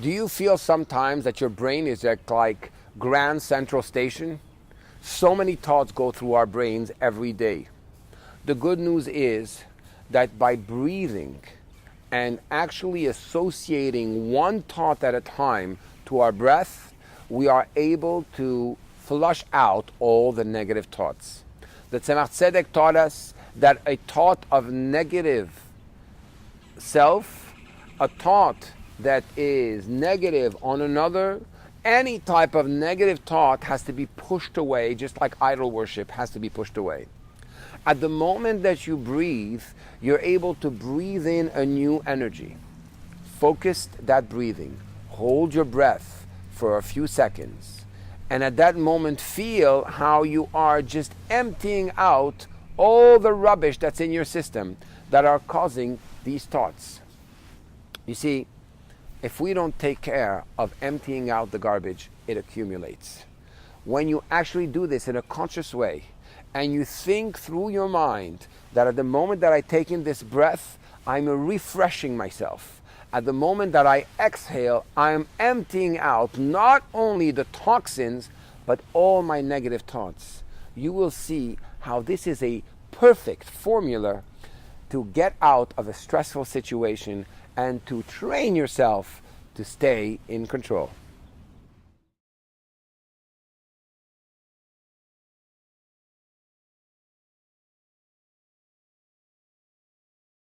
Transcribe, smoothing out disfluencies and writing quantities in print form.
Do you feel sometimes that your brain is like Grand Central Station? So many thoughts go through our brains every day. The good news is that by breathing and actually associating one thought at a time to our breath, we are able to flush out all the negative thoughts. The Tzemach Tzedek taught us that a thought of negative self, a thought that is negative on another, any type of negative thought has to be pushed away, just like idol worship has to be pushed away. At the moment that you breathe, you're able to breathe in a new energy. Focus that breathing. Hold your breath for a few seconds. And at that moment, feel how you are just emptying out all the rubbish that's in your system that are causing these thoughts. You see, if we don't take care of emptying out the garbage, it accumulates. When you actually do this in a conscious way, and you think through your mind that at the moment that I take in this breath, I'm refreshing myself. At the moment that I exhale, I'm emptying out not only the toxins, but all my negative thoughts. You will see how this is a perfect formula to get out of a stressful situation and to train yourself to stay in control.